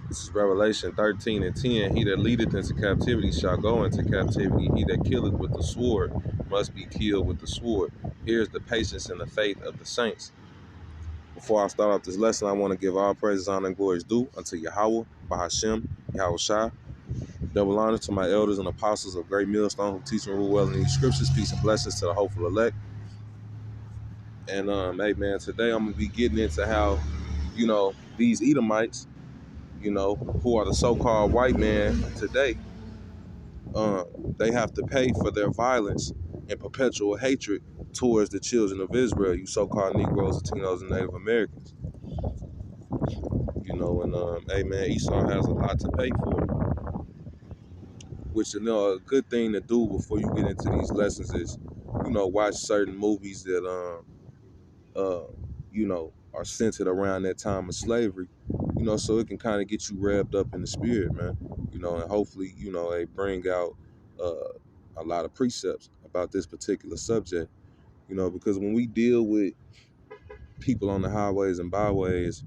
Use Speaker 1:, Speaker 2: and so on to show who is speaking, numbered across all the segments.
Speaker 1: This is Revelation 13:10. He that leadeth into captivity shall go into captivity. He that killeth with the sword must be killed with the sword. Here's the patience and the faith of the saints. Before I start off this lesson, I want to give all praises, honor, and glories due unto Yahweh, Bahashem, Yahweh Shai. Double honor to my elders and apostles of Great Millstone who teach and rule well in these scriptures. Peace and blessings to the hopeful elect. And hey man, today I'm gonna be getting into how, these Edomites, who are the so-called white man today, uh, they have to pay for their violence and perpetual hatred towards the children of Israel, you so-called Negroes, Latinos, and Native Americans. Hey man, Esau has a lot to pay for, which a good thing to do before you get into these lessons is, watch certain movies that are centered around that time of slavery, so it can kind of get you revved up in the spirit, man. And hopefully, they bring out a lot of precepts about this particular subject, because when we deal with people on the highways and byways,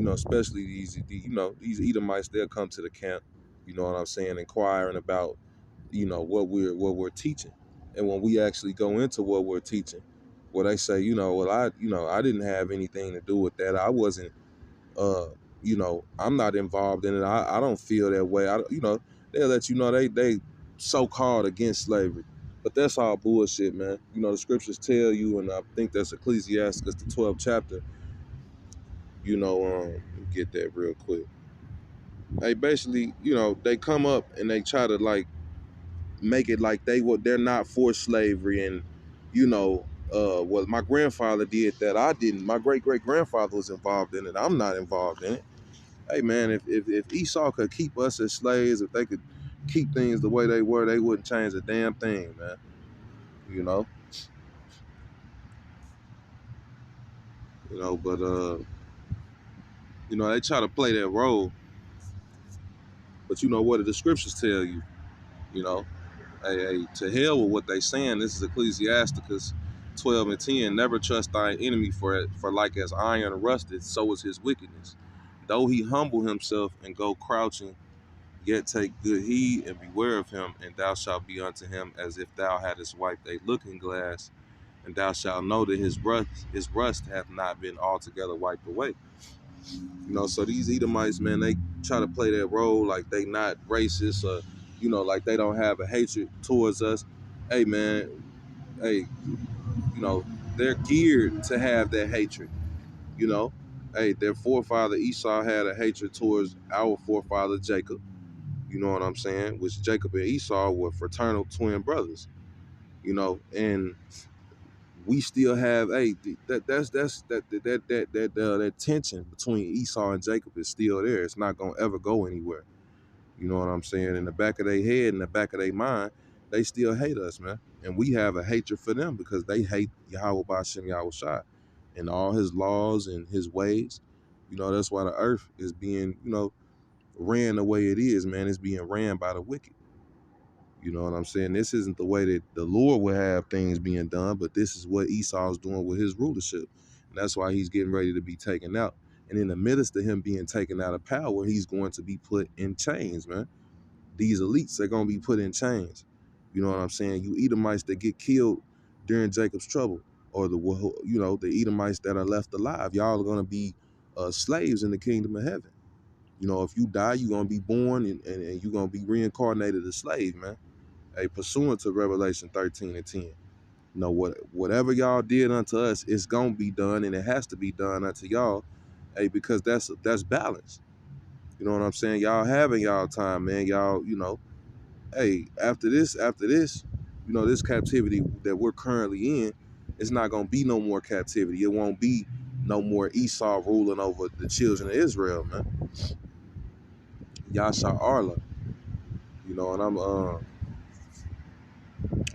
Speaker 1: especially these Edomites, they'll come to the camp, you know what I'm saying, inquiring about, what we're teaching. And when we actually go into what we're teaching, well, they say, I didn't have anything to do with that. I wasn't, I'm not involved in it. I don't feel that way. They'll let you know they so-called against slavery. But that's all bullshit, man. The scriptures tell you, and I think that's Ecclesiastes, the 12th chapter, let me get that real quick. Hey, basically, they come up and they try to like make it like they're not for slavery, and well, my grandfather did that. I didn't. My great-great-grandfather was involved in it. I'm not involved in it. Hey man, if Esau could keep us as slaves, if they could keep things the way they were, they wouldn't change a damn thing, man. You know, but they try to play that role. But what do the scriptures tell you? You know, hey, to hell with what they saying. This is Ecclesiasticus 12:10. Never trust thine enemy, for like as iron rusted, so is his wickedness. Though he humble himself and go crouching, yet take good heed and beware of him, and thou shalt be unto him as if thou hadst wiped a looking glass, and thou shalt know that his rust hath not been altogether wiped away. So these Edomites, man, they try to play that role like they not racist, or like they don't have a hatred towards us. Hey man, hey, you know, they're geared to have that hatred. You know, hey, their forefather Esau had a hatred towards our forefather Jacob. You know what I'm saying? Which Jacob and Esau were fraternal twin brothers. And we still have that tension between Esau and Jacob is still there. It's not gonna ever go anywhere. You know what I'm saying? In the back of their head, in the back of their mind, they still hate us, man. And we have a hatred for them because they hate Yahweh Bashem Yahweh Shai and all his laws and his ways. That's why the earth is being, ran the way it is, man. It's being ran by the wicked. You know what I'm saying? This isn't the way that the Lord would have things being done, but this is what Esau's doing with his rulership. And that's why he's getting ready to be taken out. And in the midst of him being taken out of power, he's going to be put in chains, man. These elites are going to be put in chains. You know what I'm saying? You Edomites that get killed during Jacob's trouble, or the Edomites that are left alive, y'all are going to be slaves in the kingdom of heaven. If you die, you're going to be born and you're going to be reincarnated as a slave, man. Hey, pursuant to Revelation 13:10. Whatever y'all did unto us, it's gonna be done, and it has to be done unto y'all. Hey, because that's balance. You know what I'm saying? Y'all having y'all time, man. Y'all, hey, after this, this captivity that we're currently in, it's not gonna be no more captivity. It won't be no more Esau ruling over the children of Israel, man. Yasha Arla. And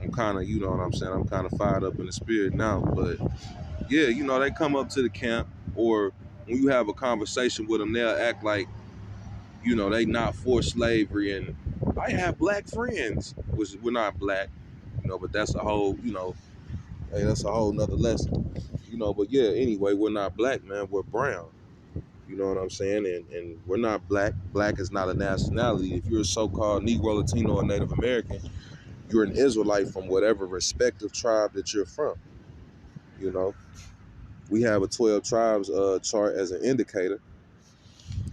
Speaker 1: I'm kind of, you know what I'm saying? I'm kind of fired up in the spirit now, but yeah, they come up to the camp, or when you have a conversation with them, they'll act like, they not for slavery. And I have black friends, which we're not black, but that's a whole, hey, that's a whole nother lesson, but yeah, anyway, we're not black, man, we're brown. You know what I'm saying? And we're not black. Black is not a nationality. If you're a so-called Negro, Latino, or Native American, you're an Israelite from whatever respective tribe that you're from. You know, we have a 12 tribes chart as an indicator,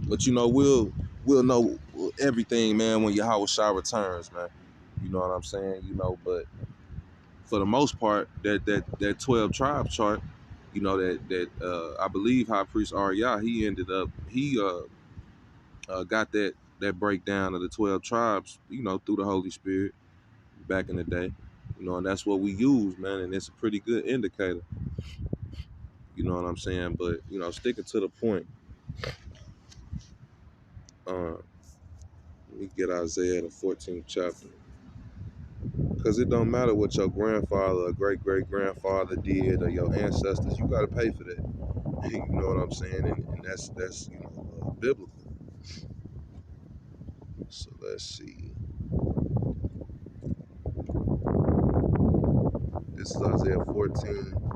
Speaker 1: but you know we'll know everything, man, when Yahweh Shah returns, man. You know what I'm saying? You know, but for the most part, that 12 tribe chart, you know, that I believe High Priest Arya, he got that breakdown of the 12 tribes, you know, through the Holy Spirit back in the day. You know, and that's what we use, man, and it's a pretty good indicator. You know what I'm saying? But, you know, sticking to the point, let me get Isaiah the 14th chapter. Because it don't matter what your grandfather or great-great-grandfather did or your ancestors, you got to pay for that. You know what I'm saying? And that's you know, biblical. So let's see. This is Isaiah 14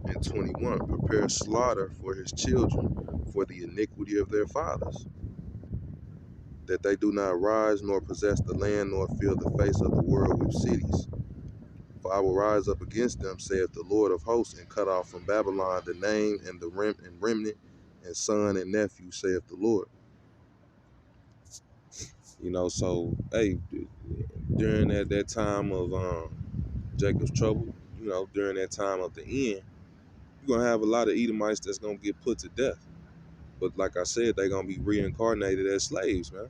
Speaker 1: and 21. Prepare slaughter for his children for the iniquity of their fathers, that they do not rise nor possess the land nor fill the face of the world with cities. For I will rise up against them, saith the Lord of hosts, and cut off from Babylon the name and the remnant and son and nephew, saith the Lord. You know, so hey, during that time of Jacob's trouble, you know, during that time of the end, you're gonna have a lot of Edomites that's gonna get put to death. But like I said, they're gonna be reincarnated as slaves, man.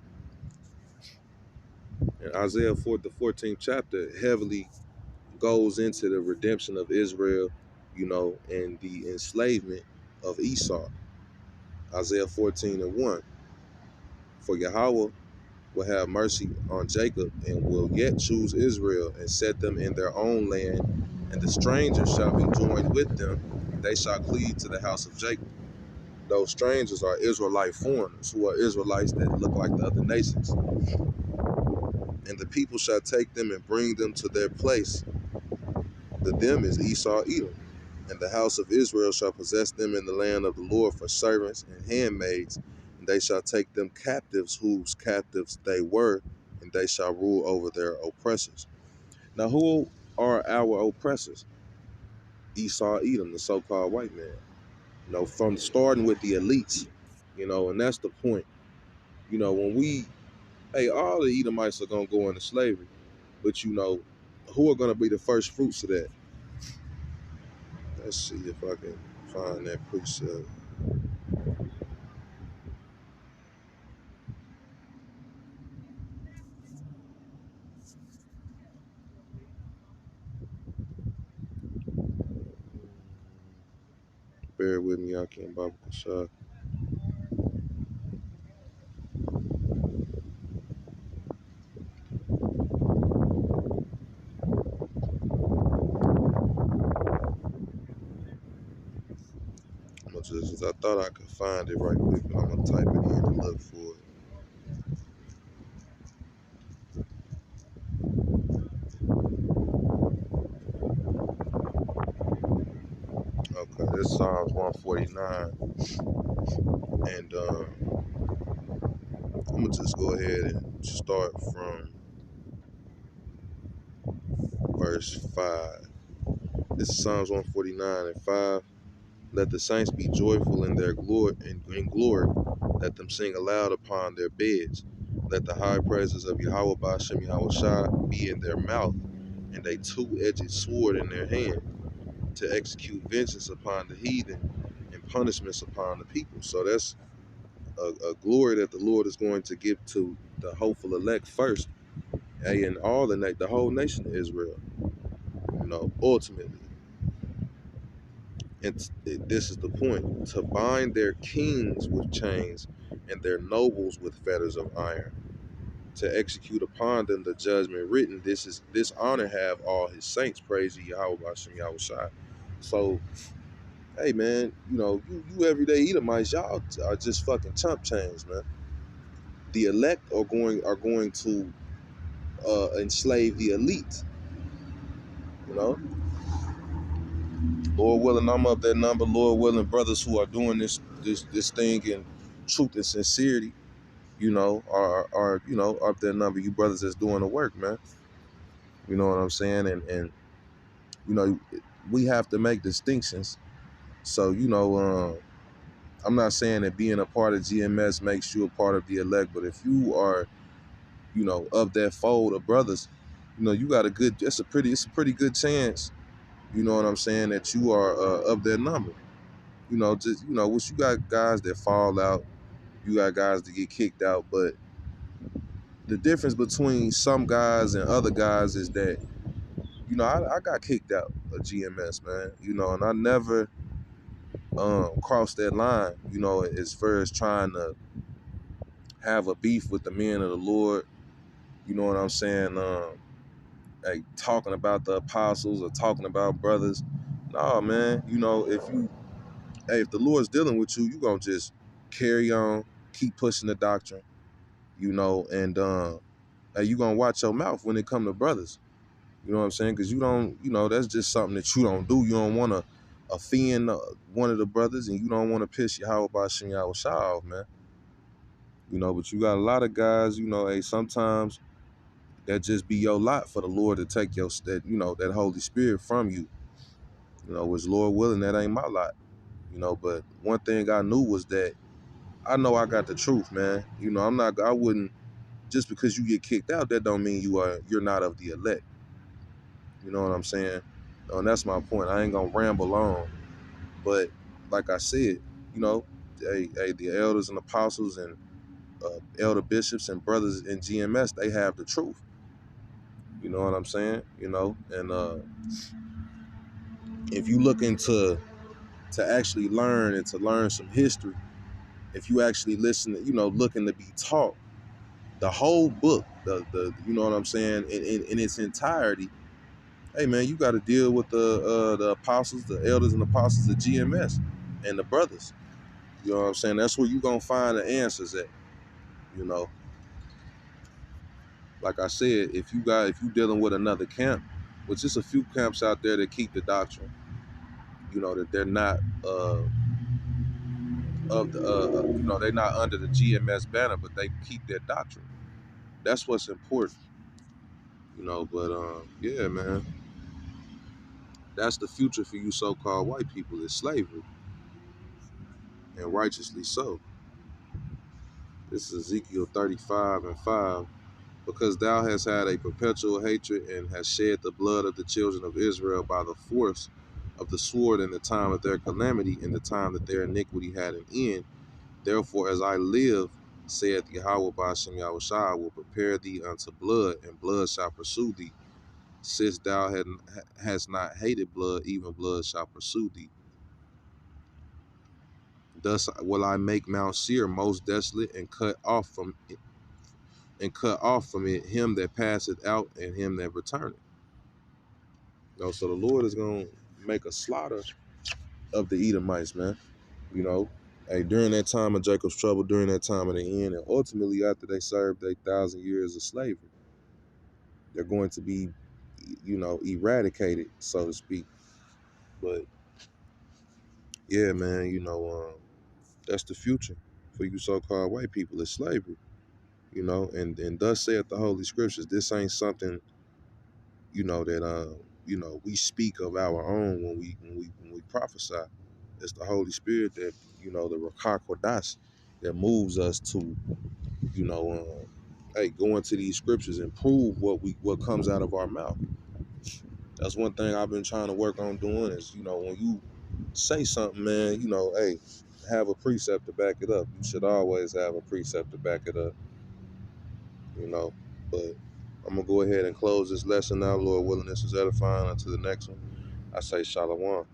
Speaker 1: And Isaiah the 14th chapter heavily goes into the redemption of Israel, you know, and the enslavement of Esau. Isaiah 14 and 1. For Yahweh will have mercy on Jacob and will yet choose Israel and set them in their own land, and the strangers shall be joined with them, and they shall cleave to the house of Jacob. Those strangers are Israelite foreigners, who are Israelites that look like the other nations. And the people shall take them and bring them to their place. The them is Esau, Edom. And the house of Israel shall possess them in the land of the Lord for servants and handmaids, and they shall take them captives whose captives they were, and they shall rule over their oppressors. Now, who are our oppressors? Esau, Edom, the so-called white man. You know, from starting with the elites, you know, and that's the point. You know, hey, all the Edomites are going to go into slavery, but you know, who are going to be the first fruits of that? Let's see if I can find that precept. Bear with me, I can't Bible shot. I thought I could find it right quick, but I'm gonna type it in and look for it. Okay, this is Psalms 149, and I'm gonna just go ahead and start from verse 5. This is Psalms 149 and 5. Let the saints be joyful in their glory. Let them sing aloud upon their beds. Let the high praises of Yahweh Bashem Yahweh Shah be in their mouth, and a two-edged sword in their hand, to execute vengeance upon the heathen and punishments upon the people. So that's a glory that the Lord is going to give to the hopeful elect first, and all the whole nation of Israel. You know, ultimately. And this is the point: to bind their kings with chains and their nobles with fetters of iron, to execute upon them the judgment written. This honor have all his saints. Praise ye Yahweh Bashem Yahweh Shai. So, hey man, you know, you everyday Edomites, y'all are just fucking chump change, man. The elect are going to enslave the elite. You know, Lord willing, I'm up that number. Lord willing, brothers who are doing this this thing in truth and sincerity, are up there number you brothers that's doing the work, man. You know what I'm saying? And you know, we have to make distinctions. So, I'm not saying that being a part of GMS makes you a part of the elect, but if you are, of that fold of brothers, you got it's a pretty good chance, you know what I'm saying, that you are of their number. Which you got guys that fall out, you got guys that get kicked out, but the difference between some guys and other guys is that, I got kicked out of GMS, man, and I never crossed that line, as far as trying to have a beef with the men of the Lord, you know what I'm saying, like talking about the apostles or talking about brothers. No, man, if the Lord's dealing with you, you gonna just carry on, keep pushing the doctrine, and hey, you gonna watch your mouth when it come to brothers. You know what I'm saying? Because you don't, that's just something that you don't do. You don't want to offend one of the brothers, and you don't want to piss Yahweh Bashim Yahweh Shah off, man. But you got a lot of guys, hey, sometimes that just be your lot for the Lord to take that Holy Spirit from you. Which Lord willing, that ain't my lot. But one thing I knew was that I know I got the truth, man. I wouldn't, just because you get kicked out, that don't mean you're not of the elect. You know what I'm saying? And that's my point. I ain't gonna ramble on. But like I said, the elders and apostles and elder bishops and brothers in GMS, they have the truth. You know what I'm saying? And if you look into to actually learn and to learn some history, if you actually listen, looking to be taught the whole book, the you know what I'm saying, in its entirety. Hey man, you got to deal with the apostles, the elders and apostles of GMS, and the brothers. You know what I'm saying? That's where you gonna find the answers at. You know, like I said, if you dealing with another camp, which is a few camps out there that keep the doctrine, that they're not they're not under the GMS banner, but they keep their doctrine. That's what's important. But yeah, man, that's the future for you so-called white people, is slavery, and righteously so. This is Ezekiel 35:5. Because thou hast had a perpetual hatred and hast shed the blood of the children of Israel by the force of the sword in the time of their calamity, in the time that their iniquity had an end. Therefore, as I live, saith Yahweh Ba'ashem Yahushua, I will prepare thee unto blood, and blood shall pursue thee. Since thou hast not hated blood, even blood shall pursue thee. Thus will I make Mount Seir most desolate, and cut off from it him that passeth out and him that returneth. So the Lord is gonna make a slaughter of the Edomites, man. Hey, during that time of Jacob's trouble, during that time of the end, and ultimately after they served 1,000 years of slavery, they're going to be, eradicated, so to speak. But yeah, man, that's the future for you so-called white people, is slavery. And thus saith the Holy Scriptures. This ain't something, that we speak of our own when we prophesy. It's the Holy Spirit that, the Rakah Kodash, that moves us to, hey, go into these scriptures and prove what comes out of our mouth. That's one thing I've been trying to work on doing is, when you say something, man, hey, have a precept to back it up. You should always have a precept to back it up, But I'm going to go ahead and close this lesson now. Lord willing, this is edifying. Until the next one, I say shalom.